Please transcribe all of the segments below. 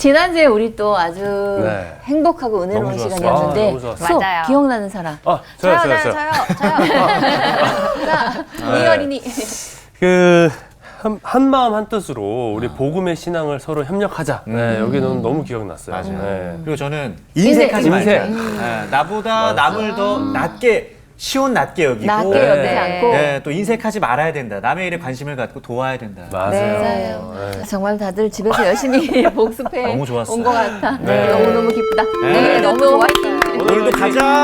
지난주에 우리 또 아주 네. 행복하고 은혜로운 너무 좋았어요. 시간이었는데 너무 좋았어요. 수업 맞아요. 기억나는 사람? 저요. 자, 네. 이어린이. 한 마음 한 뜻으로 우리 복음의 신앙을 서로 협력하자. 네, 여기는 너무 기억났어요. 맞아요. 네. 그리고 저는 인색하지 인색. 말자. 네, 나보다 남을 더 낮게 낮게 여기고 낮게 네. 여기지 않고. 네, 또 인색하지 말아야 된다. 남의 일에 관심을 갖고 도와야 된다. 맞아요. 맞아요. 네. 정말 다들 집에서 열심히 복습해 너무 좋았어요. 온 것 같아. 네. 너무너무 기쁘다. 네, 너무 좋았어요. 오늘도 가자.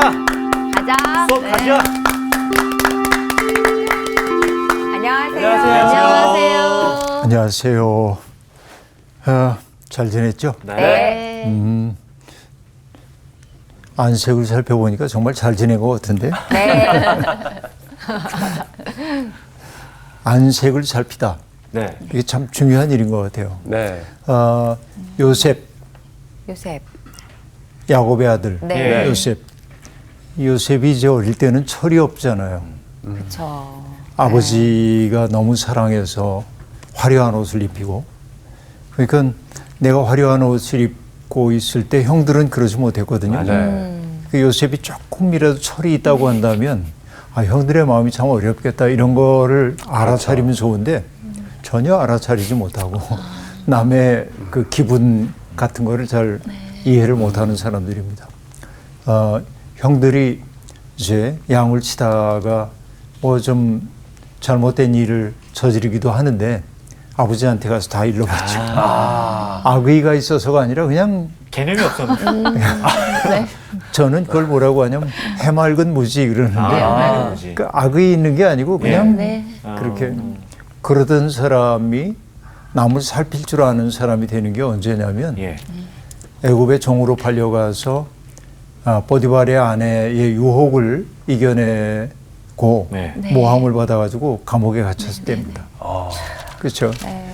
가자. 수업 가자. 안녕하세요. 안녕하세요. 안녕하세요. 잘 지냈죠? 네. 안색을 살펴보니까 정말 잘 지낸 것 같은데. 네. 안색을 살피다. 네. 이게 참 중요한 일인 것 같아요. 네. 요셉, 요셉. 야곱의 아들 네. 요셉. 요셉이 이제 어릴 때는 철이 없잖아요. 그렇죠. 아버지가 너무 사랑해서 화려한 옷을 입히고, 그러니까 내가 화려한 옷을 입고 있을 때 형들은 그러지 못했거든요. 맞아요. 그 요셉이 조금이라도 철이 있다고 한다면 형들의 마음이 참 어렵겠다 이런 거를 알아차리면 좋은데 전혀 알아차리지 못하고 남의 그 기분 같은 거를 잘 이해를 못하는 사람들입니다. 형들이 이제 양을 치다가 뭐 좀 잘못된 일을 저지르기도 하는데 아버지한테 가서 다 일러봤죠. 악의가 있어서가 아니라 그냥 개념이 없었는데. 네. 저는 그걸 뭐라고 하냐면 해맑은 무지 그러는데 그 악의 있는 게 아니고 그냥 네. 그렇게 그러던 사람이 남을 살필 줄 아는 사람이 되는 게 언제냐면 예. 애굽의 종으로 팔려가서 보디발의 아내의 유혹을 이겨내고 네. 모함을 받아가지고 감옥에 갇혔을 때입니다. 그렇죠. 네.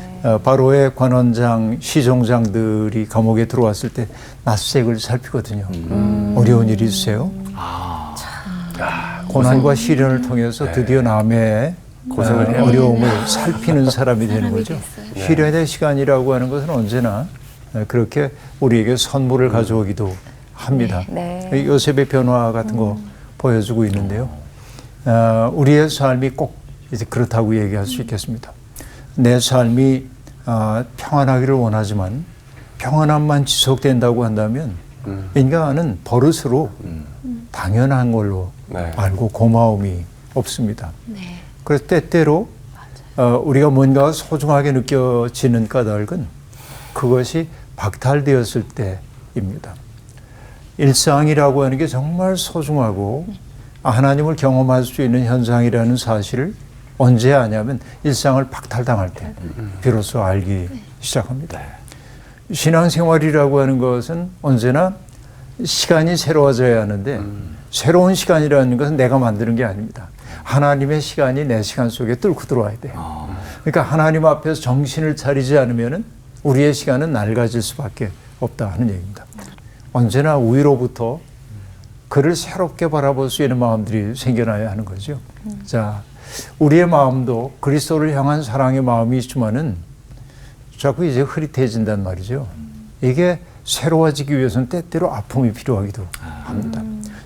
바로의 관원장, 시종장들이 감옥에 들어왔을 때 낯색을 살피거든요. 어려운 일이 있으세요? 고난과 시련을 통해서 드디어 남의 어려움을 살피는 사람이 되는 거죠. 시련의 시간이라고 하는 것은 언제나 그렇게 우리에게 선물을 가져오기도 합니다. 네. 요셉의 변화 같은 거 보여주고 있는데요. 우리의 삶이 꼭 이제 그렇다고 얘기할 수 있겠습니다. 내 삶이 평안하기를 원하지만 평안함만 지속된다고 한다면 인간은 버릇으로 당연한 걸로 네. 알고 고마움이 없습니다. 네. 그래서 때때로 우리가 뭔가 소중하게 느껴지는 까닭은 그것이 박탈되었을 때입니다. 일상이라고 하는 게 정말 소중하고 하나님을 경험할 수 있는 현상이라는 사실을 언제 아냐면 일상을 박탈당할 때 비로소 알기 시작합니다. 신앙생활이라고 하는 것은 언제나 시간이 새로워져야 하는데 새로운 시간이라는 것은 내가 만드는 게 아닙니다. 하나님의 시간이 내 시간 속에 뚫고 들어와야 돼요. 그러니까 하나님 앞에서 정신을 차리지 않으면 우리의 시간은 낡아질 수밖에 없다 하는 얘기입니다. 언제나 위로부터 그를 새롭게 바라볼 수 있는 마음들이 생겨나야 하는 거죠. 자, 우리의 마음도 그리스도를 향한 사랑의 마음이 있지만은 자꾸 이제 흐릿해진단 말이죠. 이게 새로워지기 위해서는 때때로 아픔이 필요하기도 합니다.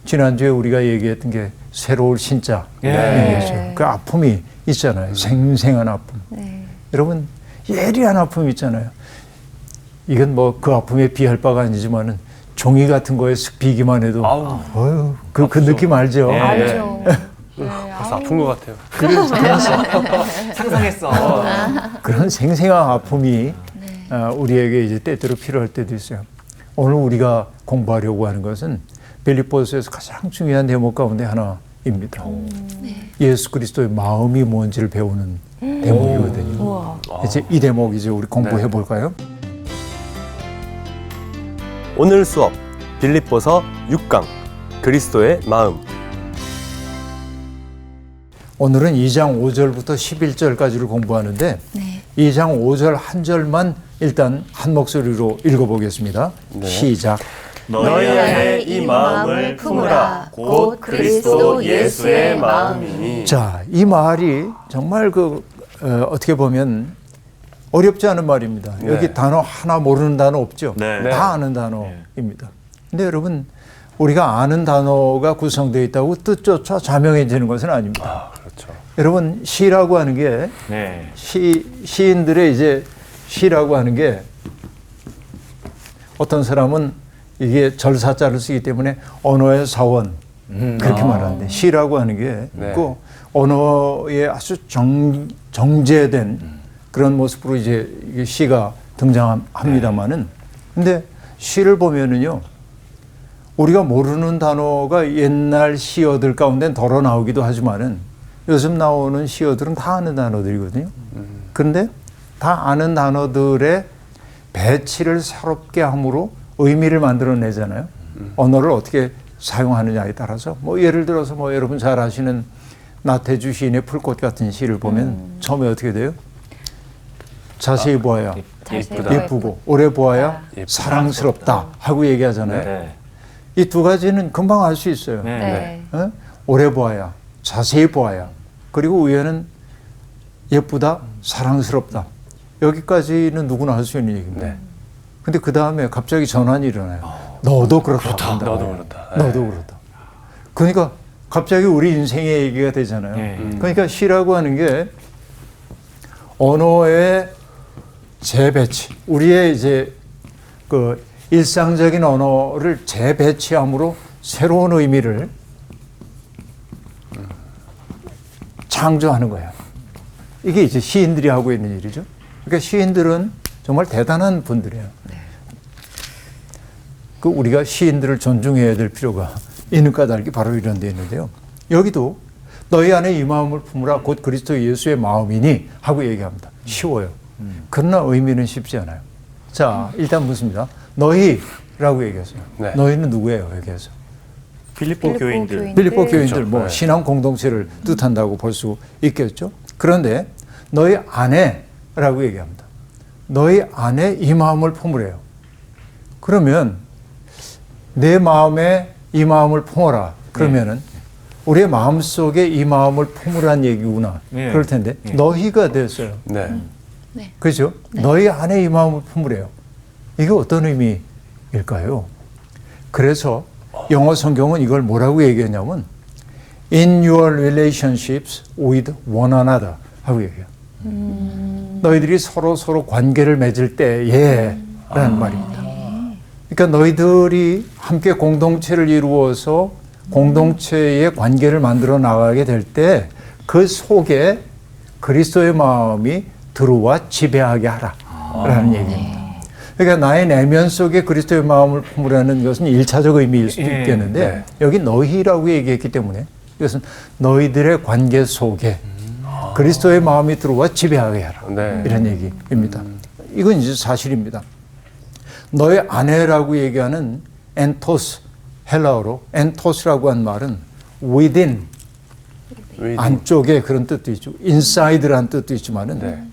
지난주에 우리가 얘기했던 게 새로울 신자 얘기죠. 그 아픔이 있잖아요. 생생한 아픔. 네. 여러분 예리한 아픔이 있잖아요. 이건 뭐 그 아픔에 비할 바가 아니지만은 종이 같은 거에 슥 비기만 해도 어휴, 그 느낌 알죠? 네. 알죠. 벌써 아픈 것 같아요. 상상했어. 그런 생생한 아픔이 우리에게 이제 때때로 필요할 때도 있어요. 오늘 우리가 공부하려고 하는 것은 빌립보서에서 가장 중요한 대목 가운데 하나입니다. 예수 그리스도의 마음이 뭔지를 배우는 대목이거든요. 이제 이 대목 이제 우리 공부해 볼까요? 오늘 수업 빌립보서 6강 그리스도의 마음. 오늘은 2장 5절부터 11절까지를 공부하는데 2장 5절 한 절만 일단 한 목소리로 읽어보겠습니다. 시작. 너희 안에 이 마음을 품으라. 곧 그리스도 예수의 마음이니. 자, 이 말이 정말 어떻게 보면 어렵지 않은 말입니다. 여기 단어 하나 모르는 단어 없죠. 네. 다 아는 단어입니다. 근데 여러분 우리가 아는 단어가 구성되어 있다고 뜻조차 자명해지는 것은 아닙니다. 그렇죠. 여러분 시라고 하는 게 네. 시인들의 이제 시라고 하는 게 어떤 사람은 이게 절사자를 쓰기 때문에 언어의 사원 그렇게 말하는데 시라고 하는 게 네. 그 언어에 아주 정제된 그런 모습으로 이제 이게 시가 등장합니다만은 근데 시를 보면은요 우리가 모르는 단어가 옛날 시어들 가운데 덜어 나오기도 하지만은 요즘 나오는 시어들은 다 아는 단어들이거든요. 그런데 다 아는 단어들의 배치를 새롭게 함으로 의미를 만들어내잖아요. 언어를 어떻게 사용하느냐에 따라서 뭐 예를 들어서 뭐 여러분 잘 아시는 나태주 시인의 풀꽃 같은 시를 보면 처음에 어떻게 돼요? 자세히 보아야 예쁘고 오래 보아야 사랑스럽다 하고 얘기하잖아요. 네. 이 두 가지는 금방 알 수 있어요. 네. 네. 어? 오래 보아야 자세히 보아야 그리고 위에는 예쁘다 사랑스럽다 여기까지는 누구나 할 수 있는 얘기입니다. 근데 그 다음에 갑자기 전환이 일어나요. 너도 그렇다. 너도 그렇다. 너도 그렇다. 그러니까 갑자기 우리 인생의 얘기가 되잖아요. 네. 그러니까 시라고 하는 게 언어의 재배치, 우리의 이제 그 일상적인 언어를 재배치함으로 새로운 의미를 창조하는 거예요. 이게 이제 시인들이 하고 있는 일이죠. 그러니까 시인들은 정말 대단한 분들이에요. 그 우리가 시인들을 존중해야 될 필요가 있는 까닭이 바로 이런 데 있는데요. 여기도 너희 안에 이 마음을 품으라 곧 그리스도 예수의 마음이니 하고 얘기합니다. 쉬워요. 그러나 의미는 쉽지 않아요. 자, 일단 묻습니다. 너희라고 얘기했어요. 네. 너희는 누구예요? 여기에서. 필리포 교인들. 빌립보 교인들 뭐 네. 신앙 공동체를 뜻한다고 볼 수 있겠죠. 그런데 너희 안에라고 얘기합니다. 너희 안에 이 마음을 품으래요. 그러면 내 마음에 이 마음을 품어라. 그러면은 우리의 마음 속에 이 마음을 품으란 얘기구나. 네. 그럴 텐데 네. 너희가 됐어요. 네. 그렇죠? 너희 안에 이 마음을 품으래요. 이게 어떤 의미일까요? 그래서 영어 성경은 이걸 뭐라고 얘기했냐면 In your relationships with one another 하고 얘기해요. 너희들이 서로 관계를 맺을 때에 라는 말입니다. 그러니까 너희들이 함께 공동체를 이루어서 공동체의 관계를 만들어 나가게 될 때 그 속에 그리스도의 마음이 들어와 지배하게 하라라는 얘기입니다. 그러니까 나의 내면 속에 그리스도의 마음을 품으라는 것은 1차적 의미일 수도 있겠는데 여기 너희라고 얘기했기 때문에 이것은 너희들의 관계 속에 그리스도의 마음이 들어와 지배하게 하라. 네. 이런 얘기입니다. 이건 이제 사실입니다. 너의 아내라고 얘기하는 엔토스, 헬라어로 엔토스라고 한 말은 within, 안쪽에 그런 뜻도 있죠. inside라는 뜻도 있지만은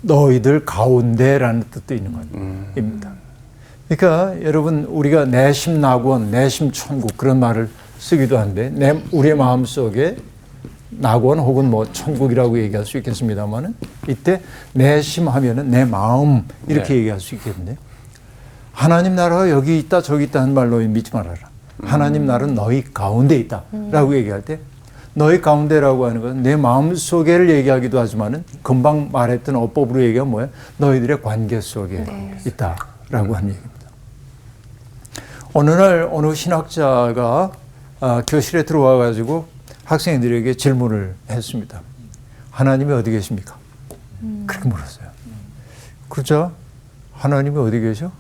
너희들 가운데라는 뜻도 있는 겁니다. 그러니까 여러분 우리가 내심 낙원, 내심 천국 그런 말을 쓰기도 한데 우리의 마음 속에 낙원 혹은 뭐 천국이라고 얘기할 수 있겠습니다만은 이때 내심 하면은 내 마음 이렇게 얘기할 수 있겠는데 하나님 나라가 여기 있다 저기 있다 하는 말로 믿지 말아라. 하나님 나라는 너희 가운데 있다라고 얘기할 때 너희 가운데라고 하는 것은 내 마음 속에를 얘기하기도 하지만은 금방 말했던 어법으로 얘기하면 뭐예요? 너희들의 관계 속에 있다라고 하는 얘기입니다. 어느 날 어느 신학자가 교실에 들어와 가지고 학생들에게 질문을 했습니다. 하나님이 어디 계십니까? 그렇게 물었어요. 그러자 하나님이 어디 계셔?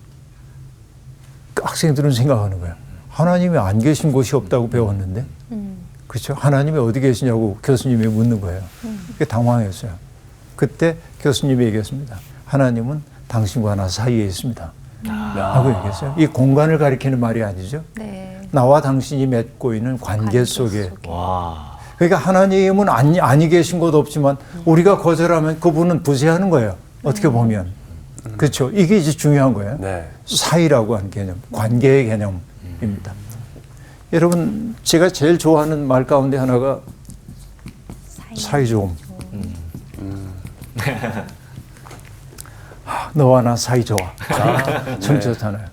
학생들은 생각하는 거예요. 하나님이 안 계신 곳이 없다고 배웠는데 그렇죠? 하나님이 어디 계시냐고 교수님이 묻는 거예요. 그게 당황했어요. 그때 교수님이 얘기했습니다. 하나님은 당신과 나 사이에 있습니다. 하고 얘기했어요. 이 공간을 가리키는 말이 아니죠. 네. 나와 당신이 맺고 있는 관계 속에. 와. 그러니까 하나님은 아니 계신 곳 없지만 우리가 거절하면 그분은 부재하는 거예요. 어떻게 보면. 그렇죠. 이게 이제 중요한 거예요. 네. 사이라고 하는 개념, 관계의 개념입니다. 여러분, 제가 제일 좋아하는 말 가운데 하나가 사이 좋음. 너와 나 사이 좋아. 참 좋잖아요.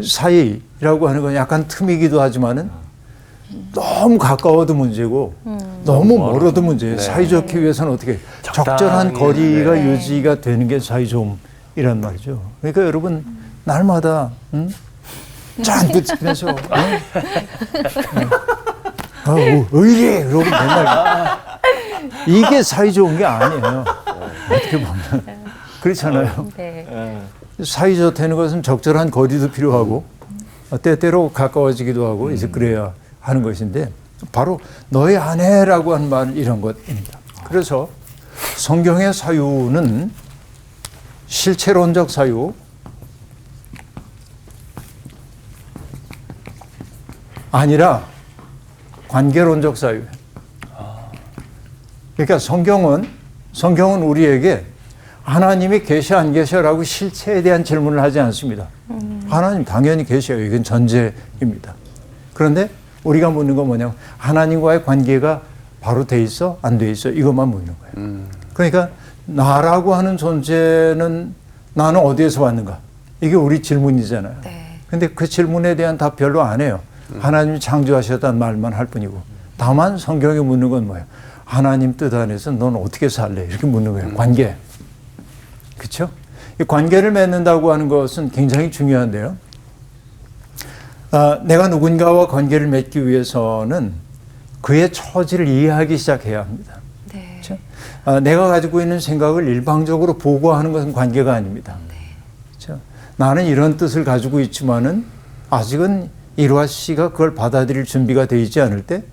사이라고 하는 건 약간 틈이기도 하지만은 너무 가까워도 문제고 너무 멀어도 문제예요. 사이좋기 위해서는 어떻게 적절한 거리가 유지가 되는 게 사이좋음이란 말이죠. 그러니까 여러분 날마다 짠 붙이면서 왜 이래? 그러고 맨날 이게 사이좋은 게 아니에요. 어떻게 보면 그렇잖아요. 네. 사이좋다는 것은 적절한 거리도 필요하고 때때로 가까워지기도 하고 이제 그래야 하는 것인데 바로 너의 아내라고 하는 말 이런 것입니다. 그래서 성경의 사유는 실체론적 사유, 아니라 관계론적 사유예요. 그러니까 성경은 우리에게 하나님이 계셔 안 계셔라고 실체에 대한 질문을 하지 않습니다. 하나님 당연히 계셔요. 이건 전제입니다. 그런데 우리가 묻는 건 뭐냐면 하나님과의 관계가 바로 돼 있어? 안 돼 있어? 이것만 묻는 거예요. 그러니까 나라고 하는 존재는 나는 어디에서 왔는가? 이게 우리 질문이잖아요. 네. 근데 그 질문에 대한 답 별로 안 해요. 하나님이 창조하셨다는 말만 할 뿐이고. 다만 성경이 묻는 건 뭐예요? 하나님 뜻 안에서 넌 어떻게 살래? 이렇게 묻는 거예요. 관계. 그렇죠? 이 관계를 맺는다고 하는 것은 굉장히 중요한데요. 내가 누군가와 관계를 맺기 위해서는 그의 처지를 이해하기 시작해야 합니다. 네. 그렇죠? 내가 가지고 있는 생각을 일방적으로 보고하는 것은 관계가 아닙니다. 그렇죠? 나는 이런 뜻을 가지고 있지만은 아직은 이루아 씨가 그걸 받아들일 준비가 되어 있지 않을 때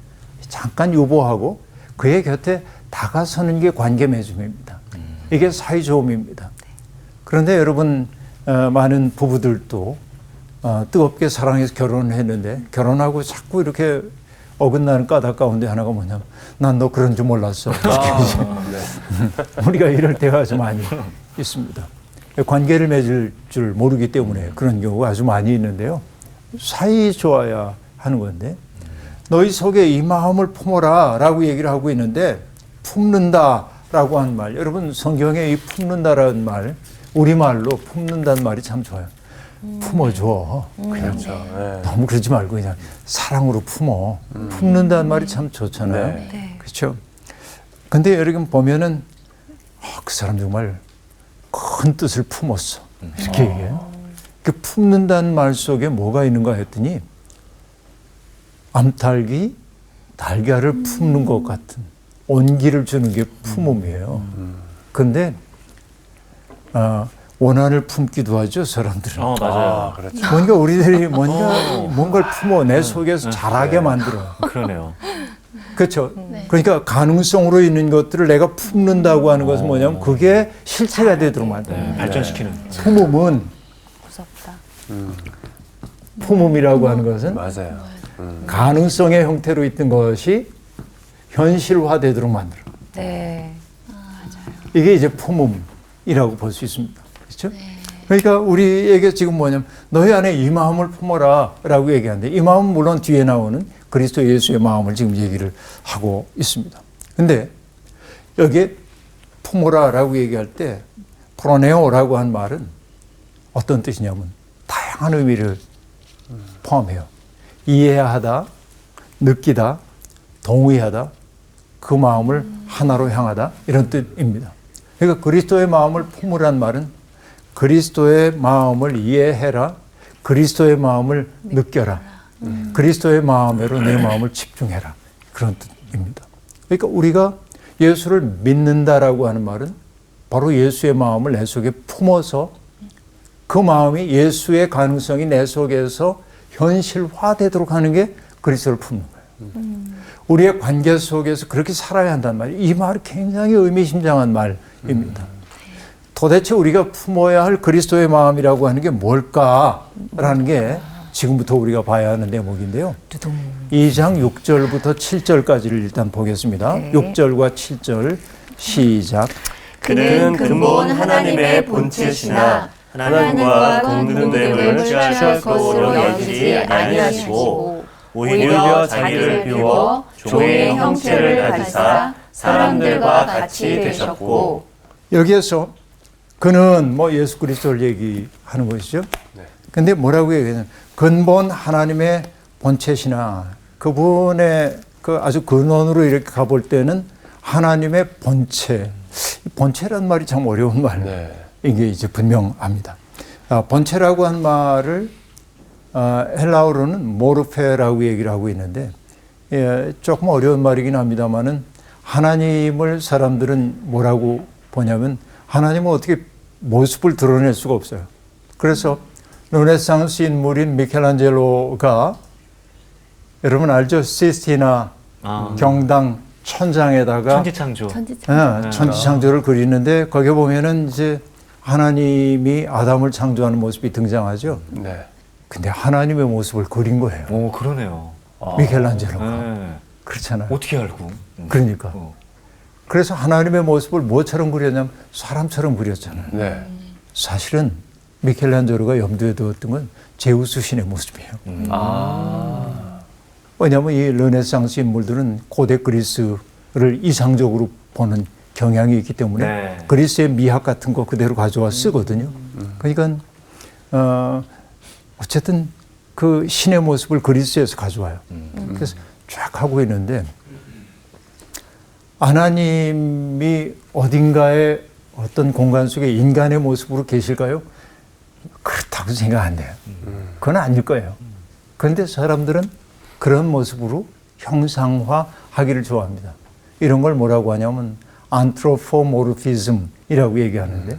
잠깐 유보하고 그의 곁에 다가서는 게 관계 맺음입니다. 이게 사이좋음입니다. 그런데 여러분 많은 부부들도 뜨겁게 사랑해서 결혼을 했는데 결혼하고 자꾸 이렇게 어긋나는 까닭 가운데 하나가 뭐냐면 난 너 그런 줄 몰랐어. 우리가 이럴 때가 아주 많이 있습니다. 관계를 맺을 줄 모르기 때문에 그런 경우가 아주 많이 있는데요. 사이 좋아야 하는 건데 너희 속에 이 마음을 품어라 라고 얘기를 하고 있는데 품는다 라고 하는 말, 여러분 성경에 이 품는다라는 말, 우리말로 품는다는 말이 참 좋아요. 품어줘. 그냥 너무 그러지 말고 그냥 사랑으로 품어. 품는다는 말이 참 좋잖아요. 네. 그렇죠? 근데 여러분 보면은 그 사람 정말 큰 뜻을 품었어. 이렇게 얘기해요. 그 품는다는 말 속에 뭐가 있는가 했더니 암탉이 달걀을 품는 것 같은 온기를 주는 게 품음이에요. 근데 원한을 품기도 하죠, 사람들은. 맞아요. 그렇죠. 뭔가 우리들이 뭔가를 품어 내 속에서 자라게 만들어. 그러네요. 그렇죠. 그러니까 가능성으로 있는 것들을 내가 품는다고 하는 것은 뭐냐면 그게 실체가 되도록 만드는. 발전시키는. 품음은 무섭다. 품음이라고 하는 것은 맞아요. 가능성의 형태로 있던 것이 현실화되도록 만들어. 네. 이게 이제 품음이라고 볼 수 있습니다. 그렇죠? 그러니까 우리에게 지금 뭐냐면 너희 안에 이 마음을 품어라 라고 얘기하는데 이 마음은 물론 뒤에 나오는 그리스도 예수의 마음을 지금 얘기를 하고 있습니다. 근데 여기에 품어라 라고 얘기할 때 프로네오라고 한 말은 어떤 뜻이냐면 다양한 의미를 포함해요. 이해하다, 느끼다, 동의하다, 그 마음을 하나로 향하다 이런 뜻입니다. 그러니까 그리스도의 마음을 품으란 말은 그리스도의 마음을 이해해라, 그리스도의 마음을 느껴라, 그리스도의 마음으로 내 마음을 집중해라 그런 뜻입니다. 그러니까 우리가 예수를 믿는다라고 하는 말은 바로 예수의 마음을 내 속에 품어서 그 마음이 예수의 가능성이 내 속에서 현실화되도록 하는 게 그리스도를 품는 거예요. 우리의 관계 속에서 그렇게 살아야 한단 말이에요. 이 말이 굉장히 의미심장한 말입니다. 도대체 우리가 품어야 할 그리스도의 마음이라고 하는 게 뭘까라는 게 지금부터 우리가 봐야 하는 대목인데요. 2장 6절부터 7절까지를 일단 보겠습니다. 네. 6절과 7절 시작. 그는 근본 하나님의 본체시나 하나님과 동등됨을 취할 것으로 여기지 아니하시고 오히려 자기를 비워 종의 형체를 가지사 사람들과 같이 되셨고 여기에서 그는 뭐 예수 그리스도를 얘기하는 것이죠. 네. 근데 뭐라고 얘기하냐면 근본 하나님의 본체시나 그분의 그 아주 근원으로 이렇게 가볼 때는 하나님의 본체. 본체란 말이 참 어려운 말. 네. 이게 이제 분명합니다. 본체라고 한 말을 헬라어로는 모르페라고 얘기를 하고 있는데 조금 어려운 말이긴 합니다만은 하나님을 사람들은 뭐라고 보냐면 하나님은 어떻게 모습을 드러낼 수가 없어요. 그래서 르네상스 인물인 미켈란젤로가 여러분 알죠? 시스티나 경당 천장에다가 천지창조. 천지창조를 그리는데 거기에 보면은 이제 하나님이 아담을 창조하는 모습이 등장하죠. 네. 근데 하나님의 모습을 그린 거예요. 오, 그러네요. 미켈란젤로가. 네. 그렇잖아요. 어떻게 알고? 그러니까. 그래서 하나님의 모습을 뭐처럼 그렸냐면 사람처럼 그렸잖아요. 네. 사실은 미켈란젤로가 염두에 두었던 건 제우스 신의 모습이에요. 왜냐하면 이 르네상스 인물들은 고대 그리스를 이상적으로 보는 경향이 있기 때문에 네. 그리스의 미학 같은 거 그대로 가져와 쓰거든요. 그러니까 어쨌든 그 신의 모습을 그리스에서 가져와요. 그래서 쫙 하고 있는데 하나님이 어딘가에 어떤 공간 속에 인간의 모습으로 계실까요? 그렇다고 생각 안 돼요. 그건 아닐 거예요. 그런데 사람들은 그런 모습으로 형상화하기를 좋아합니다. 이런 걸 뭐라고 하냐면 안트로포모르피즘이라고 얘기하는데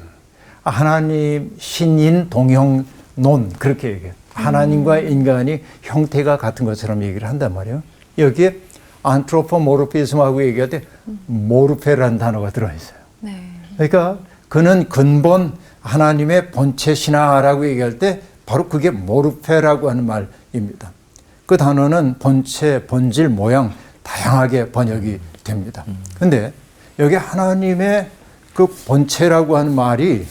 하나님 신인 동형론 그렇게 얘기해요. 하나님과 인간이 형태가 같은 것처럼 얘기를 한단 말이에요. 여기에 안트로포모르피즘하고 얘기할 때 모르페라는 단어가 들어있어요. 네. 그러니까 그는 근본 하나님의 본체시나라고 얘기할 때 바로 그게 모르페라고 하는 말입니다. 그 단어는 본체, 본질, 모양 다양하게 번역이 됩니다. 그런데 여기 하나님의 그 본체라고 하는 말이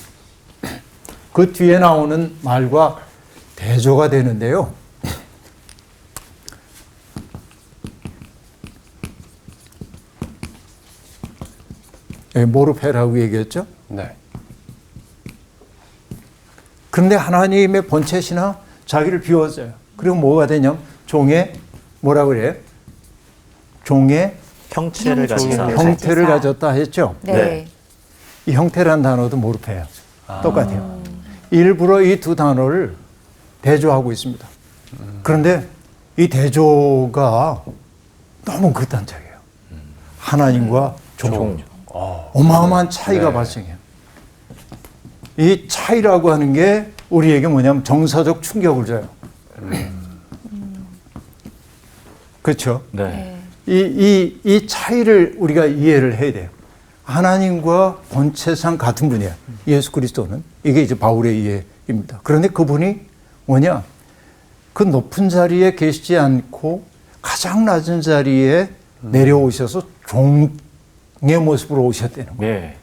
그 뒤에 나오는 말과 대조가 되는데요. 모르페라고 얘기했죠. 네. 그런데 하나님의 본체시나 자기를 비웠어요. 그리고 뭐가 되냐면 종의 뭐라 그래요? 종의 형체를 가지사. 형태를 가졌다 했죠. 네. 이 형태란 단어도 모르페예요. 똑같아요. 일부러 이 두 단어를 대조하고 있습니다. 그런데 이 대조가 너무 극단적이에요. 하나님과 종. 어마어마한 차이가 발생해요. 이 차이라고 하는 게 우리에게 뭐냐면 정서적 충격을 줘요. 그렇죠? 네. 이 차이를 우리가 이해를 해야 돼요. 하나님과 본체상 같은 분이에요. 예수 그리스도는. 이게 이제 바울의 이해입니다. 그런데 그분이 뭐냐? 그 높은 자리에 계시지 않고 가장 낮은 자리에 내려오셔서 종의 모습으로 오셨다는 거예요. 네.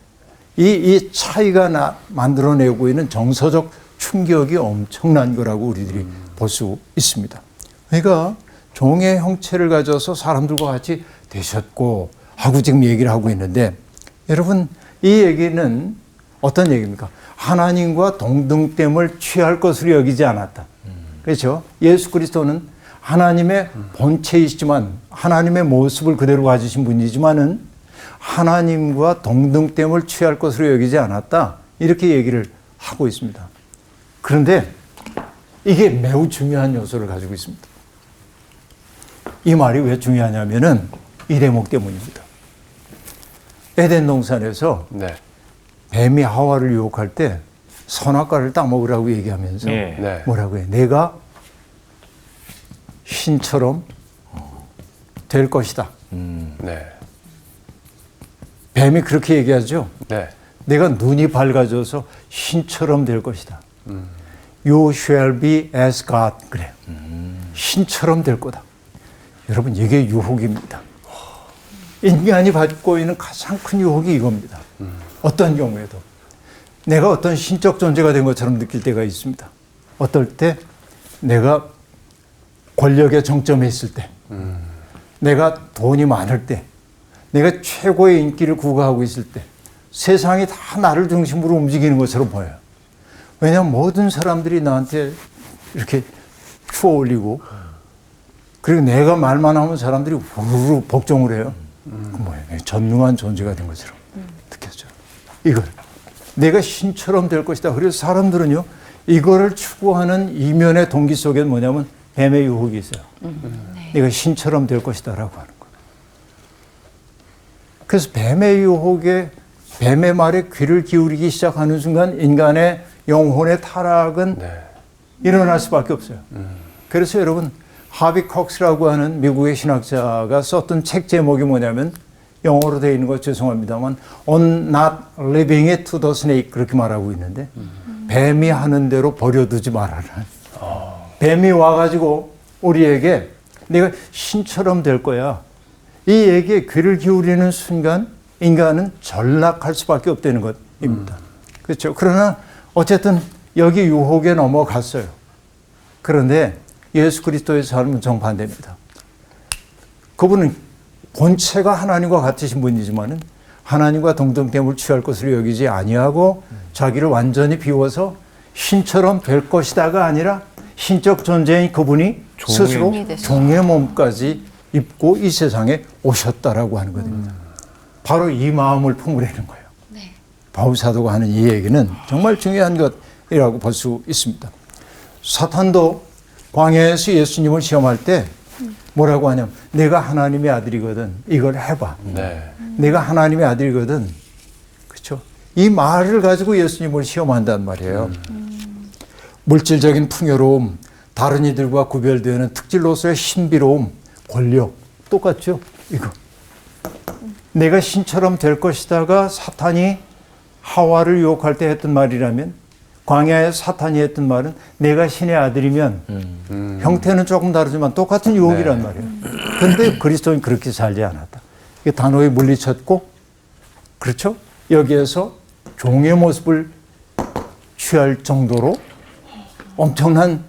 이 차이가 만들어내고 있는 정서적 충격이 엄청난 거라고 우리들이 볼 수 있습니다. 그러니까 종의 형체를 가져서 사람들과 같이 되셨고 하고 지금 얘기를 하고 있는데 여러분 이 얘기는 어떤 얘기입니까? 하나님과 동등됨을 취할 것으로 여기지 않았다. 그렇죠? 예수 그리스도는 하나님의 본체이시지만 하나님의 모습을 그대로 가지신 분이지만은 하나님과 동등됨을 취할 것으로 여기지 않았다. 이렇게 얘기를 하고 있습니다. 그런데 이게 매우 중요한 요소를 가지고 있습니다. 이 말이 왜 중요하냐면은 이 대목 때문입니다. 에덴 동산에서 네. 뱀이 하와를 유혹할 때 선악과를 따먹으라고 얘기하면서 네. 뭐라고 해? 내가 신처럼 될 것이다. 네. 뱀이 그렇게 얘기하죠. 네. 내가 눈이 밝아져서 신처럼 될 것이다. You shall be as God. 그래요. 신처럼 될 거다. 여러분 이게 유혹입니다. 인간이 받고 있는 가장 큰 유혹이 이겁니다. 어떤 경우에도 내가 어떤 신적 존재가 된 것처럼 느낄 때가 있습니다. 어떨 때 내가 권력의 정점에 있을 때 내가 돈이 많을 때 내가 최고의 인기를 구가하고 있을 때 세상이 다 나를 중심으로 움직이는 것처럼 보여요. 왜냐하면 모든 사람들이 나한테 이렇게 추어 올리고, 그리고 내가 말만 하면 사람들이 우르르 복종을 해요. 그 뭐예요? 전능한 존재가 된 것처럼 느껴져요. 이걸 내가 신처럼 될 것이다. 그래서 사람들은요, 이거를 추구하는 이면의 동기 속에 뭐냐면 뱀의 유혹이 있어요. 내가 신처럼 될 것이다라고 하는 거. 그래서 뱀의 유혹에, 뱀의 말에 귀를 기울이기 시작하는 순간 인간의 영혼의 타락은 일어날 수밖에 없어요. 그래서 여러분, 하비 콕스라고 하는 미국의 신학자가 썼던 책 제목이 뭐냐면, 영어로 되어 있는 거 죄송합니다만 On not leaving it to the snake, 그렇게 말하고 있는데, 뱀이 하는 대로 버려두지 말아라. 뱀이 와가지고 우리에게 내가 신처럼 될 거야, 이 얘기에 귀를 기울이는 순간 인간은 전락할 수밖에 없다는 것입니다. 그렇죠. 그러나 어쨌든 여기 유혹에 넘어갔어요. 그런데 예수 그리스도의 삶은 정반대입니다. 그분은 본체가 하나님과 같으신 분이지만은 하나님과 동등됨을 취할 것으로 여기지 아니하고 자기를 완전히 비워서 신처럼 될 것이다가 아니라 신적 존재인 그분이 스스로 종의 몸까지 입고 이 세상에 오셨다라고 하는 것입니다. 바로 이 마음을 품으라는 거예요. 네. 바울 사도가 하는 이 얘기는 정말 중요한 것이라고 볼 수 있습니다. 사탄도 광야에서 예수님을 시험할 때 뭐라고 하냐면, 내가 하나님의 아들이거든, 이걸 해봐. 네. 내가 하나님의 아들이거든. 그렇죠? 이 말을 가지고 예수님을 시험한단 말이에요. 물질적인 풍요로움, 다른 이들과 구별되는 특질로서의 신비로움, 권력, 똑같죠? 이거. 내가 신처럼 될 것이다가 사탄이 하와를 유혹할 때 했던 말이라면, 광야에 사탄이 했던 말은 내가 신의 아들이면, 형태는 조금 다르지만 똑같은 유혹이란 말이에요. 그런데 그리스도는 그렇게 살지 않았다. 이게 단호히 물리쳤고, 그렇죠? 여기에서 종의 모습을 취할 정도로 엄청난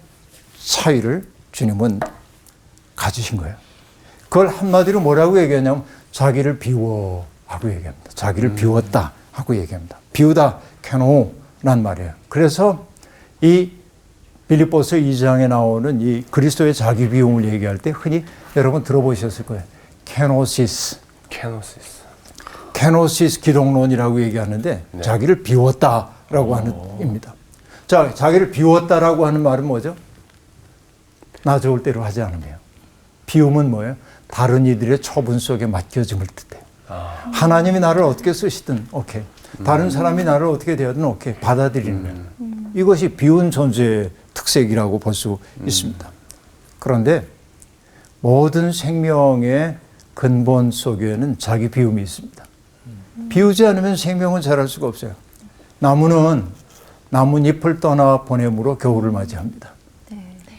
차이를 주님은 가지신 거예요. 그걸 한마디로 뭐라고 얘기하냐면, 자기를 비워 하고 얘기합니다. 자기를 비웠다 하고 얘기합니다. 비우다, 캐노란 말이에요. 그래서 이 빌립보서 2장에 나오는 이 그리스도의 자기 비움을 얘기할 때 흔히 여러분 들어보셨을 거예요. 케노시스. 케노시스 기독론이라고 얘기하는데, 네. 자기를 비웠다라고 하는 입니다. 자, 자기를 비웠다라고 하는 말은 뭐죠? 나 좋을 대로 하지 않으며. 비움은 뭐예요? 다른 이들의 처분 속에 맡겨짐을 뜻해요. 하나님이 나를 어떻게 쓰시든 오케이. 다른 사람이 나를 어떻게 대하든 오케이. 받아들이는 이것이 비운 존재의 특색이라고 볼 수 있습니다. 그런데 모든 생명의 근본 속에는 자기 비움이 있습니다. 비우지 않으면 생명은 자랄 수가 없어요. 나무는 나뭇잎을 떠나 보냄으로 겨울을 맞이합니다.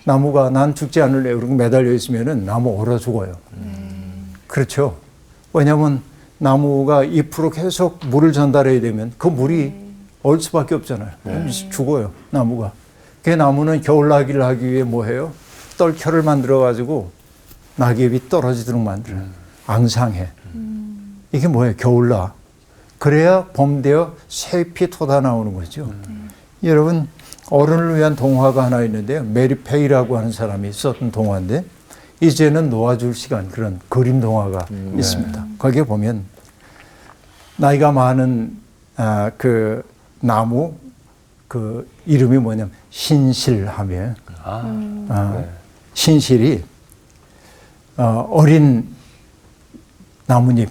나무가 난 죽지 않을래 그러고 매달려 있으면은 나무 얼어 죽어요. 그렇죠. 왜냐하면 나무가 잎으로 계속 물을 전달해야 되면 그 물이 얼 수밖에 없잖아요. 죽어요, 나무가. 그 나무는 겨울나기를 하기 위해 뭐 해요? 떨켜를 만들어가지고 낙엽이 떨어지도록 만들어요. 앙상해. 이게 뭐예요? 겨울나. 그래야 봄 되어 새잎이 돋아나오는 거죠. 여러분, 어른을 위한 동화가 하나 있는데요. 메리 페이라고 하는 사람이 썼던 동화인데, 이제는 놓아줄 시간, 그런 그림 동화가 있습니다. 거기에 보면 나이가 많은 그 나무 그 이름이 뭐냐면 신실하며 신실이 어린 나뭇잎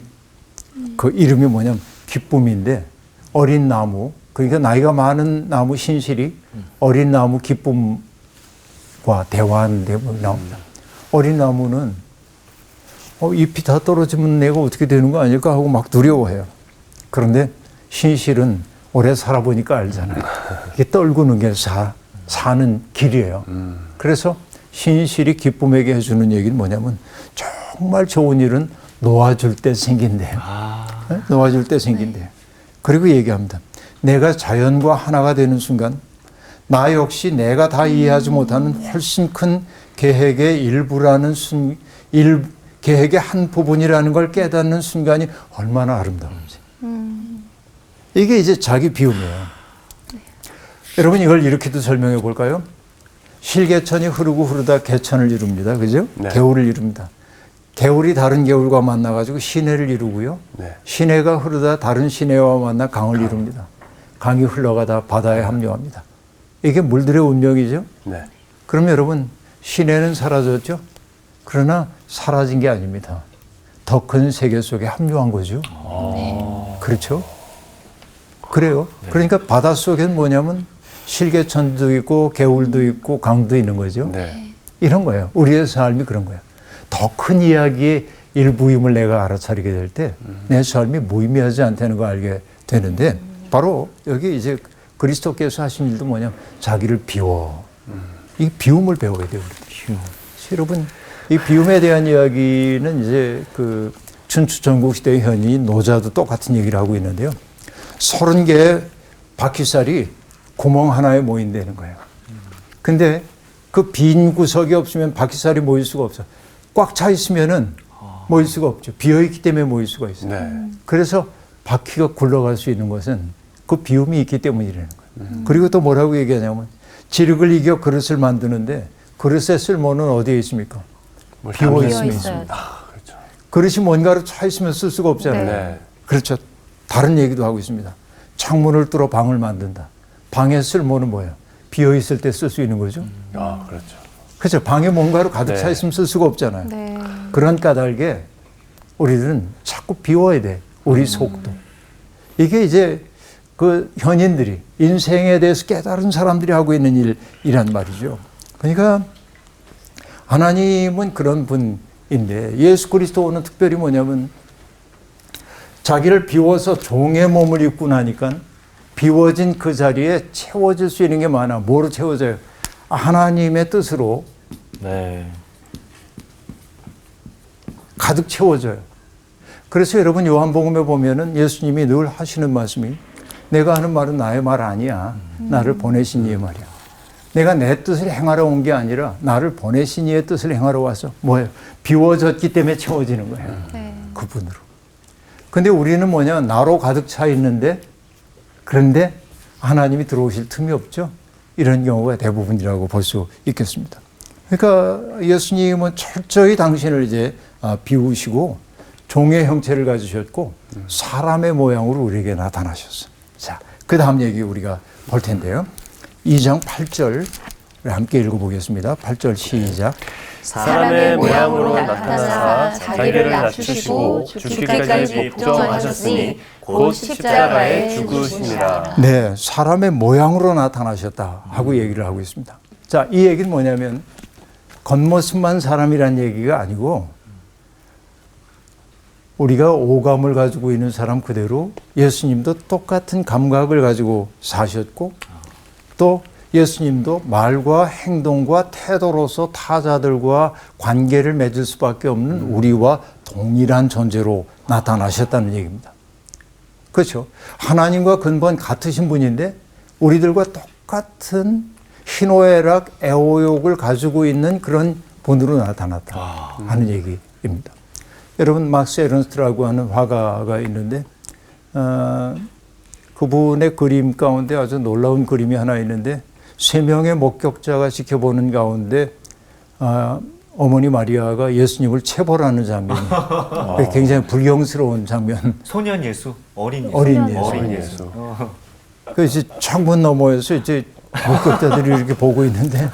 그 이름이 뭐냐면 기쁨인데, 어린 나무, 그러니까 나이가 많은 나무 신실이 어린 나무 기쁨과 대화하는 대목이 나옵니다. 어린 나무는 잎이 다 떨어지면 내가 어떻게 되는 거 아닐까 하고 막 두려워해요. 그런데 신실은 오래 살아보니까 알잖아요. 이게 떨구는 게 사는 길이에요. 그래서 신실이 기쁨에게 해주는 얘기는 뭐냐면, 정말 좋은 일은 놓아줄 때 생긴대요. 네? 놓아줄 때 생긴대요. 그리고 얘기합니다. 내가 자연과 하나가 되는 순간 나 역시 내가 다 이해하지 못하는 훨씬 큰 계획의 일부라는 계획의 한 부분이라는 걸 깨닫는 순간이 얼마나 아름다운지. 이게 이제 자기 비움이에요. 여러분 이걸 이렇게도 설명해 볼까요? 실개천이 흐르고 흐르다 개천을 이룹니다. 그죠? 네. 개울을 이룹니다. 개울이 다른 개울과 만나가지고 시내를 이루고요. 네. 시내가 흐르다 다른 시내와 만나 강을 이룹니다. 강이 흘러가다 바다에 합류합니다. 이게 물들의 운명이죠. 네. 그럼 여러분 시내는 사라졌죠. 그러나 사라진 게 아닙니다. 더 큰 세계 속에 합류한 거죠. 그렇죠? 그래요. 그러니까 바닷속엔 뭐냐면 실개천도 있고 개울도 있고 강도 있는 거죠. 네. 이런 거예요. 우리의 삶이 그런 거예요. 더 큰 이야기의 일부임을 내가 알아차리게 될 때 내 삶이 무의미하지 않다는 걸 알게 되는데 바로 여기 이제 그리스도께서 하신 일도 뭐냐면 자기를 비워. 이 비움을 배워야 돼요. 비움. 여러분 이 비움에 대한 이야기는 이제 그 춘추전국 시대의 현인 노자도 똑같은 얘기를 하고 있는데요. 30개의 바퀴살이 구멍 하나에 모인다는 거예요. 근데 그 빈 구석이 없으면 바퀴살이 모일 수가 없어. 꽉 차 있으면은 모일 수가 없죠. 비어 있기 때문에 모일 수가 있어요. 네. 그래서 바퀴가 굴러갈 수 있는 것은 그 비움이 있기 때문이라는 거예요. 그리고 또 뭐라고 얘기하냐면 지륵을 이겨 그릇을 만드는데 그릇의 쓸모는 어디에 있습니까? 비워 있으면 있습니다. 그렇죠. 그릇이 뭔가로 차 있으면 쓸 수가 없잖아요. 네. 그렇죠. 다른 얘기도 하고 있습니다. 창문을 뚫어 방을 만든다. 방의 쓸모는 뭐예요? 비어 있을 때 쓸 수 있는 거죠. 아, 그렇죠. 그렇죠. 방에 뭔가로 가득 차 네. 있으면 쓸 수가 없잖아요. 네. 그런 까닭에 우리들은 자꾸 비워야 돼. 우리 속도. 이게 이제 그 현인들이 인생에 대해서 깨달은 사람들이 하고 있는 일이란 말이죠. 그러니까 하나님은 그런 분인데 예수 그리스도는 특별히 뭐냐면 자기를 비워서 종의 몸을 입고 나니까 비워진 그 자리에 채워질 수 있는 게 많아. 뭐로 채워져요? 하나님의 뜻으로 네. 가득 채워져요. 그래서 여러분 요한복음에 보면은 예수님이 늘 하시는 말씀이 내가 하는 말은 나의 말 아니야. 나를 보내신 이의 말이야. 내가 내 뜻을 행하러 온 게 아니라 나를 보내신 이의 뜻을 행하러 와서 뭐예요? 비워졌기 때문에 채워지는 거예요. 네. 그분으로. 근데 우리는 뭐냐? 나로 가득 차 있는데 그런데 하나님이 들어오실 틈이 없죠. 이런 경우가 대부분이라고 볼 수 있겠습니다. 그러니까 예수님은 철저히 당신을 이제 비우시고 종의 형체를 가지셨고 사람의 모양으로 우리에게 나타나셨어요. 자, 그 다음 얘기 우리가 볼 텐데요. 2장 8절 함께 읽어보겠습니다. 8절 시작. 사람의 모양으로 나타나사 자기를 낮추시고 죽기까지 복종하셨으니 곧 십자가에 죽으시니라. 네, 사람의 모양으로 나타나셨다 하고 얘기를 하고 있습니다. 자, 이 얘기는 뭐냐면 겉모습만 사람이란 얘기가 아니고 우리가 오감을 가지고 있는 사람 그대로 예수님도 똑같은 감각을 가지고 사셨고 또 예수님도 말과 행동과 태도로서 타자들과 관계를 맺을 수밖에 없는 우리와 동일한 존재로 나타나셨다는 얘기입니다. 그렇죠. 하나님과 근본 같으신 분인데 우리들과 똑같은 희노애락, 애호욕을 가지고 있는 그런 분으로 나타났다 하는 얘기입니다. 여러분 막스 에른스트라고 하는 화가가 있는데 그분의 그림 가운데 아주 놀라운 그림이 하나 있는데 3명의 목격자가 지켜보는 가운데 어머니 마리아가 예수님을 체벌하는 장면이 굉장히 불경스러운 장면. 소년 예수, 어린 예수. 어린 예수. 어린 예수. 그래서 창문 너머에서 이제 목격자들이 이렇게 보고 있는데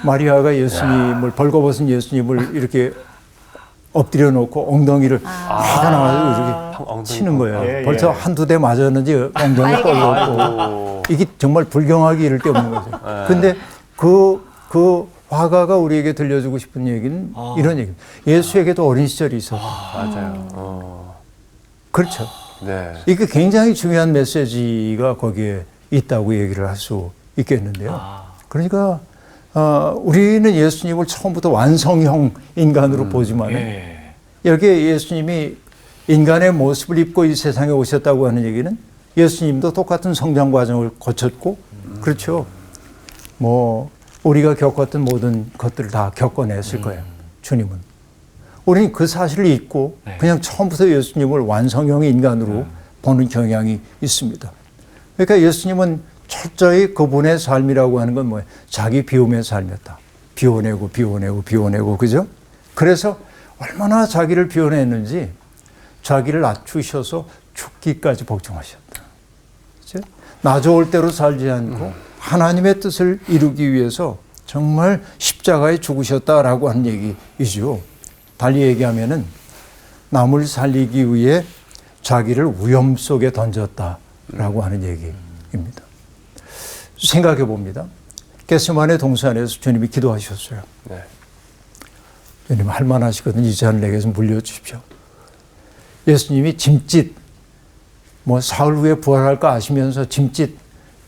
마리아가 예수님을 벌거벗은 예수님을 이렇게 엎드려 놓고 엉덩이를 하다 나와서 이렇게 치는 거예요. 예, 예. 벌써 한두 대 맞았는지 엉덩이 뻘렸고 이게 정말 불경하기 이를 데 없는 거죠. 근데 그 화가가 우리에게 들려주고 싶은 얘기는 이런 얘기입니다. 예수에게도 어린 시절이 있었다. 맞아요. 그렇죠. 네. 이게 굉장히 중요한 메시지가 거기에 있다고 얘기를 할 수 있겠는데요. 그러니까 우리는 예수님을 처음부터 완성형 인간으로 보지만 예. 여기에 예수님이 인간의 모습을 입고 이 세상에 오셨다고 하는 얘기는 예수님도 똑같은 성장 과정을 거쳤고 그렇죠. 뭐 우리가 겪었던 모든 것들을 다 겪어냈을 거예요. 주님은. 우리는 그 사실을 잊고 그냥 처음부터 예수님을 완성형의 인간으로 보는 경향이 있습니다. 그러니까 예수님은 철저히 그분의 삶이라고 하는 건 뭐예요? 자기 비움의 삶이었다. 비워내고 비워내고 비워내고, 그죠? 그래서 얼마나 자기를 비워냈는지 자기를 낮추셔서 죽기까지 복종하셨다. 그죠? 나 좋을 대로 살지 않고 하나님의 뜻을 이루기 위해서 정말 십자가에 죽으셨다라고 하는 얘기이죠. 달리 얘기하면은 남을 살리기 위해 자기를 위험 속에 던졌다라고 하는 얘기입니다. 생각해 봅니다. 겟세마네 동산에서 주님이 기도하셨어요. 네. 주님 할만하시거든 이 잔을 내게서 물려주십시오. 예수님이 짐짓 사흘 후에 부활할까 아시면서 짐짓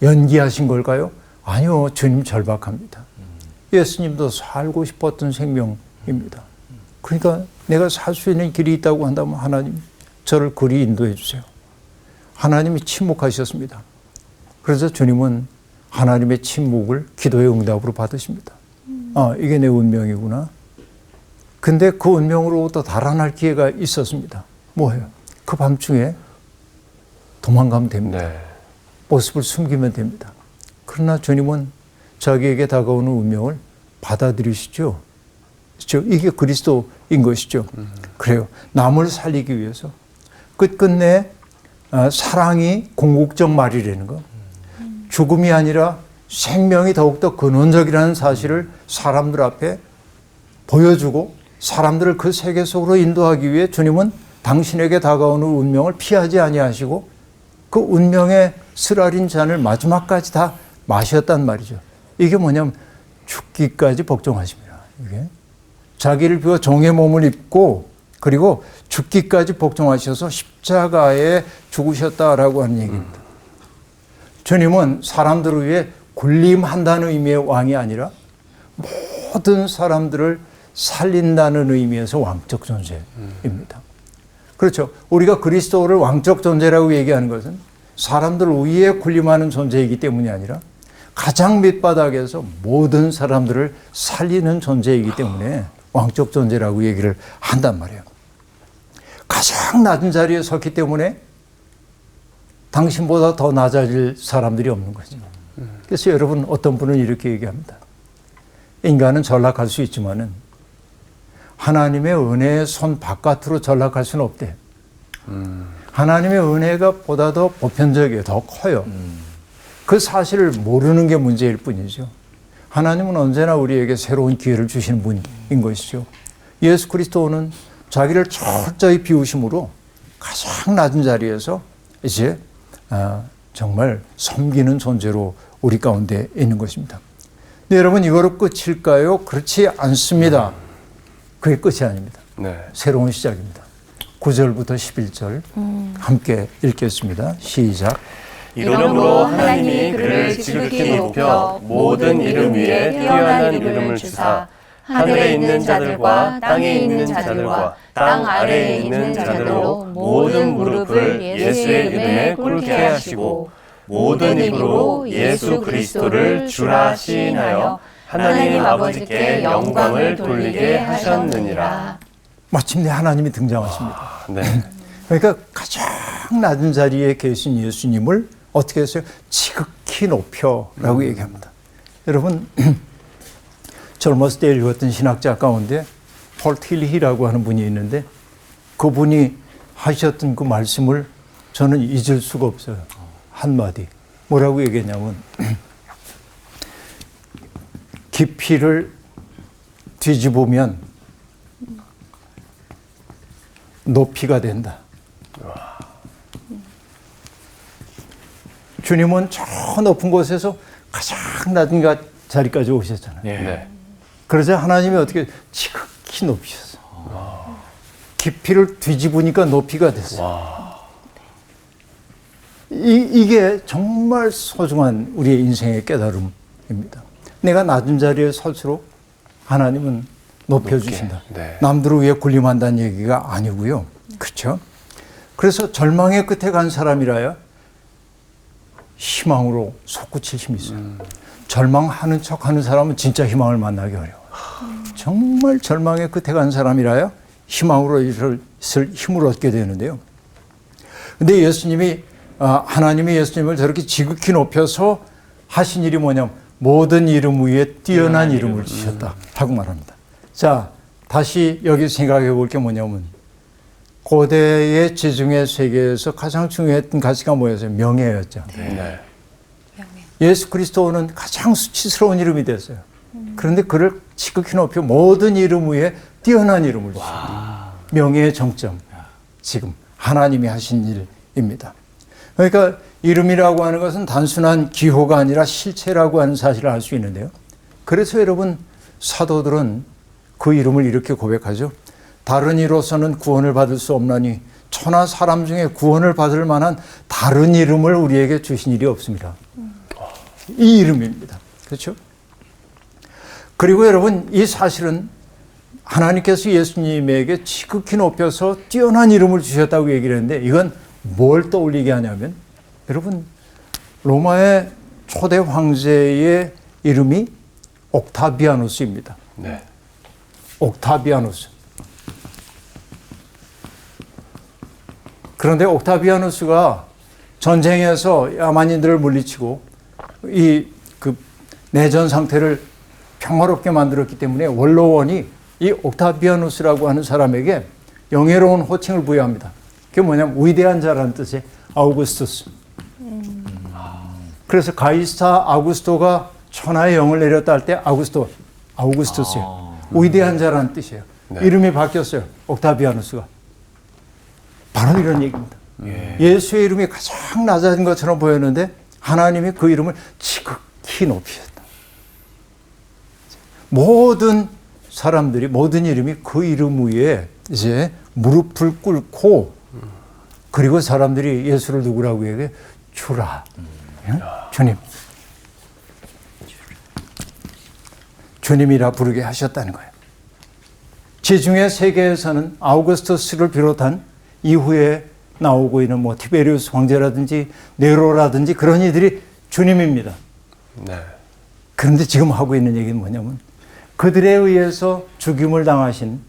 연기하신 걸까요? 아니요. 주님 절박합니다. 예수님도 살고 싶었던 생명입니다. 그러니까 내가 살 수 있는 길이 있다고 한다면 하나님 저를 그리 인도해 주세요. 하나님이 침묵하셨습니다. 그래서 주님은 하나님의 침묵을 기도의 응답으로 받으십니다. 아, 이게 내 운명이구나. 근데 그 운명으로부터 달아날 기회가 있었습니다. 뭐예요? 그 밤중에 도망가면 됩니다. 네. 모습을 숨기면 됩니다. 그러나 주님은 자기에게 다가오는 운명을 받아들이시죠. 그렇죠? 이게 그리스도인 것이죠. 그래요. 남을 살리기 위해서 끝끝내 사랑이 궁극적 말이라는 거. 죽음이 아니라 생명이 더욱더 근원적이라는 사실을 사람들 앞에 보여주고 사람들을 그 세계 속으로 인도하기 위해 주님은 당신에게 다가오는 운명을 피하지 아니하시고 그 운명의 쓰라린 잔을 마지막까지 다 마셨단 말이죠. 이게 뭐냐면 죽기까지 복종하십니다. 이게 자기를 비워 종의 몸을 입고 그리고 죽기까지 복종하셔서 십자가에 죽으셨다라고 하는 얘기입니다. 주님은 사람들을 위해 군림한다는 의미의 왕이 아니라 모든 사람들을 살린다는 의미에서 왕적 존재입니다. 그렇죠. 우리가 그리스도를 왕적 존재라고 얘기하는 것은 사람들 위에 군림하는 존재이기 때문이 아니라 가장 밑바닥에서 모든 사람들을 살리는 존재이기 때문에 왕적 존재라고 얘기를 한단 말이에요. 가장 낮은 자리에 섰기 때문에 당신보다 더 낮아질 사람들이 없는 거죠. 그래서 여러분 어떤 분은 이렇게 얘기합니다. 인간은 전락할 수 있지만은 하나님의 은혜의 손 바깥으로 전락할 수는 없대. 하나님의 은혜가 보다 더 보편적이에요. 더 커요. 그 사실을 모르는 게 문제일 뿐이죠. 하나님은 언제나 우리에게 새로운 기회를 주시는 분인 것이죠. 예수 그리스도는 자기를 철저히 비우심으로 가장 낮은 자리에서 이제 정말 섬기는 존재로 우리 가운데 있는 것입니다. 근데 여러분 이거로 끝일까요? 그렇지 않습니다. 그게 끝이 아닙니다. 네. 새로운 시작입니다. 9절부터 11절 함께 읽겠습니다. 시작. 이러므로 하나님이 그를 지극히 높여 모든 이름 위에 뛰어난 이름을 주사 하늘에 있는 자들과 땅에 있는 자들과 땅 아래에 있는 자들로 모든 무릎을 예수의 이름에 꿇게 하시고 모든 입으로 예수 그리스도를 주라 시인하여 하나님 아버지께 영광을 돌리게 하셨느니라. 마침내 하나님이 등장하십니다. 네. 그러니까 가장 낮은 자리에 계신 예수님을 어떻게 했어요? 지극히 높여라고 얘기합니다. 여러분 젊었을 때 읽었던 신학자 가운데 폴 틸히라고 하는 분이 있는데 그분이 하셨던 그 말씀을 저는 잊을 수가 없어요. 한마디. 뭐라고 얘기했냐면 깊이를 뒤집으면 높이가 된다. 주님은 저 높은 곳에서 가장 낮은 자리까지 오셨잖아요. 네. 그러자 하나님이 어떻게 지극히 높이셨어. 깊이를 뒤집으니까 높이가 됐어요. 이게 정말 소중한 우리의 인생의 깨달음입니다. 내가 낮은 자리에 설수록 하나님은 높여주신다. 네. 남들을 위해 군림한다는 얘기가 아니고요. 그렇죠? 그래서 절망의 끝에 간 사람이라야 희망으로 솟구칠 힘이 있어요. 절망하는 척하는 사람은 진짜 희망을 만나기 어려워요. 정말 절망의 끝에 간 사람이라야 희망으로 있을 힘을 얻게 되는데요. 근데 예수님이 하나님이 예수님을 저렇게 지극히 높여서 하신 일이 뭐냐면 모든 이름 위에 뛰어난 이름을 주셨다 하고 말합니다. 자, 다시 여기 생각해 볼 게 뭐냐면 고대의 지중해 세계에서 가장 중요했던 가치가 뭐였어요? 명예였죠. 네. 예수 그리스도는 가장 수치스러운 이름이 됐어요. 그런데 그를 지극히 높여 모든 이름 위에 뛰어난 이름을 주셨다. 명예의 정점, 지금 하나님이 하신 일입니다. 그러니까 이름이라고 하는 것은 단순한 기호가 아니라 실체라고 하는 사실을 알 수 있는데요. 그래서 여러분 사도들은 그 이름을 이렇게 고백하죠. 다른 이로서는 구원을 받을 수 없나니 천하 사람 중에 구원을 받을 만한 다른 이름을 우리에게 주신 일이 없습니다. 이 이름입니다. 그렇죠? 그리고 여러분 이 사실은 하나님께서 예수님에게 지극히 높여서 뛰어난 이름을 주셨다고 얘기를 했는데 이건 뭘 떠올리게 하냐면 여러분 로마의 초대 황제의 이름이 옥타비아누스입니다. 네. 옥타비아누스. 그런데 옥타비아누스가 전쟁에서 야만인들을 물리치고 그 내전 상태를 평화롭게 만들었기 때문에 원로원이 이 옥타비아누스라고 하는 사람에게 영예로운 호칭을 부여합니다. 그게 뭐냐면 위대한 자라는 뜻의 아우구스투스. 그래서 가이사 아우구스토가 천하의 영을 내렸다 할 때 아우구스투스예요. 위대한 자라는 뜻이에요. 네. 이름이 바뀌었어요. 옥타비아누스가. 바로 이런 얘기입니다. 예수의 이름이 가장 낮아진 것처럼 보였는데 하나님이 그 이름을 지극히 높이셨다. 모든 사람들이 모든 이름이 그 이름 위에 이제 무릎을 꿇고 그리고 사람들이 예수를 누구라고 얘기해? 주라. 주님. 주님이라 부르게 하셨다는 거예요. 지중해 세계에서는 아우구스투스를 비롯한 이후에 나오고 있는 뭐 티베리우스 황제라든지 네로라든지 그런 이들이 주님입니다. 네. 그런데 지금 하고 있는 얘기는 뭐냐면 그들에 의해서 죽임을 당하신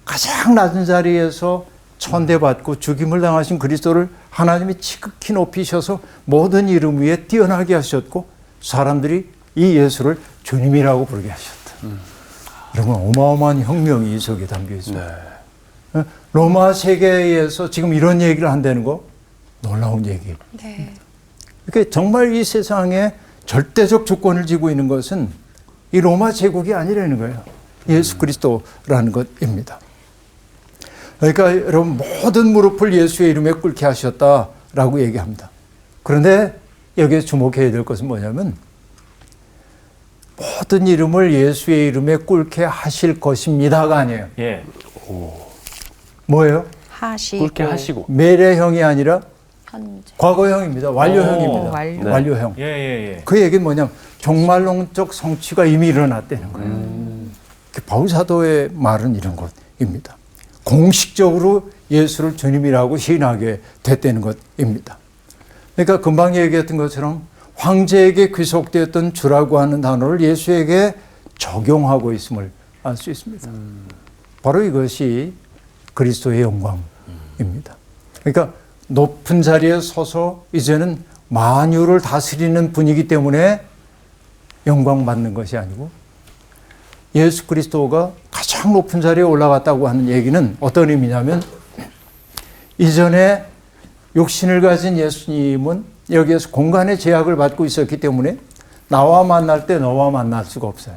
가장 낮은 자리에서 천대받고 죽임을 당하신 그리스도를 하나님이 지극히 높이셔서 모든 이름 위에 뛰어나게 하셨고 사람들이 이 예수를 주님이라고 부르게 하셨다. 여러분 어마어마한 혁명이 이 속에 담겨 있습니다. 네. 로마 세계에서 지금 이런 얘기를 한다는 거 놀라운 얘기. 네. 그러니까 정말 이 세상에 절대적 주권을 쥐고 있는 것은 이 로마 제국이 아니라는 거예요. 예수 그리스도라는 것입니다. 그러니까 여러분 모든 무릎을 예수의 이름에 꿇게 하셨다라고 얘기합니다. 그런데 여기에 주목해야 될 것은 뭐냐면 모든 이름을 예수의 이름에 꿇게 하실 것입니다가 아니에요. 예. 뭐예요? 하시고 꿇게 하시고. 미래형이 아니라 현재 과거형입니다. 완료형입니다. 완료. 네. 완료형. 예. 그 얘기는 뭐냐면 종말론적 성취가 이미 일어났다는 거예요. 바울 사도의 말은 이런 것입니다. 공식적으로 예수를 주님이라고 시인하게 됐다는 것입니다. 그러니까 금방 얘기했던 것처럼 황제에게 귀속되었던 주라고 하는 단어를 예수에게 적용하고 있음을 알 수 있습니다. 바로 이것이 그리스도의 영광입니다. 그러니까 높은 자리에 서서 이제는 만유를 다스리는 분이기 때문에 영광 받는 것이 아니고 예수 그리스도가 가장 높은 자리에 올라갔다고 하는 얘기는 어떤 의미냐면 이전에 육신을 가진 예수님은 여기에서 공간의 제약을 받고 있었기 때문에 나와 만날 때 너와 만날 수가 없어요.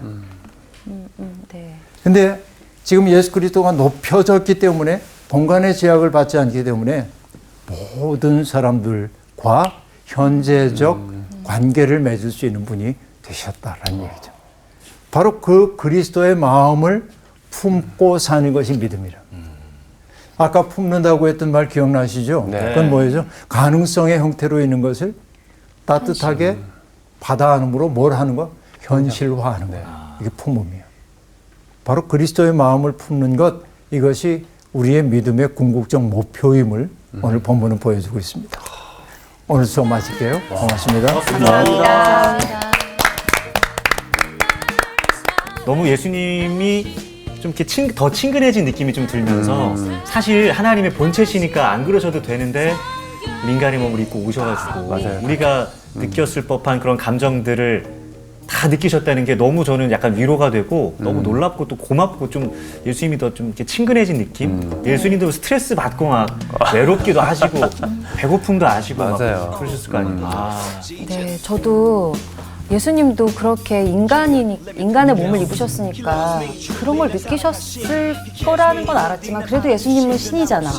네. 근데 지금 예수 그리스도가 높여졌기 때문에 공간의 제약을 받지 않기 때문에 모든 사람들과 현재적 관계를 맺을 수 있는 분이 되셨다라는 얘기죠. 바로 그 그리스도의 마음을 품고 사는 것이 믿음이라. 아까 품는다고 했던 말 기억나시죠? 네. 그건 뭐예요? 가능성의 형태로 있는 것을 따뜻하게 받아 안음으로 뭘 하는 거? 현실화하는 거예요. 이게 품음이에요. 바로 그리스도의 마음을 품는 것, 이것이 우리의 믿음의 궁극적 목표임을 오늘 본문은 보여주고 있습니다. 오늘 수업 마칠게요. 고맙습니다. 감사합니다. 너무 예수님이 좀 이렇게 더 친근해진 느낌이 좀 들면서 사실 하나님의 본체시니까 안 그러셔도 되는데 민간의 몸을 입고 오셔가지고 맞아요. 우리가 느꼈을 법한 그런 감정들을 다 느끼셨다는 게 너무 저는 약간 위로가 되고 너무 놀랍고 또 고맙고 좀 예수님이 더 좀 이렇게 친근해진 느낌? 예수님도 스트레스 받고 막 외롭기도 하시고 배고픔도 아시고 맞아요. 막 그러셨을 거 아니에요. 아, 네, 저도 예수님도 그렇게 인간의 몸을 입으셨으니까 그런 걸 느끼셨을 거라는 건 알았지만 그래도 예수님은 신이잖아.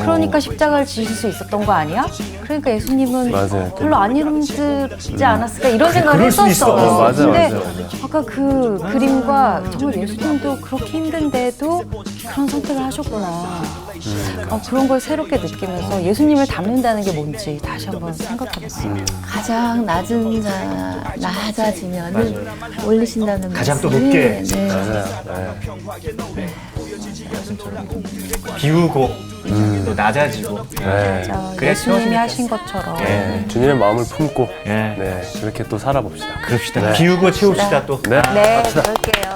그러니까 십자가를 지실 수 있었던 거 아니야? 그러니까 예수님은 맞아요. 별로 안 힘들지 않았을까 이런 생각을 그럴 수 있어. 했었어. 맞아요, 근데 맞아요. 아까 그 그림과 정말 예수님도 그렇게 힘든데도 그런 선택을 하셨구나. 그런 걸 새롭게 느끼면서 예수님을 닮는다는 게 뭔지 다시 한번 생각해봤어요. 가장 낮은 자 낮아지면은 올리신다는 가장 또 말씀이, 높게. 네. 맞아요. 네. 비우고 또 낮아지고 네. 그래, 예수님이 세워지니까. 하신 것처럼. 네. 주님의 마음을 품고 예. 네. 그렇게 또 살아봅시다. 그럽시다. 네. 비우고 채웁시다 또. 네. 네, 그럴게요.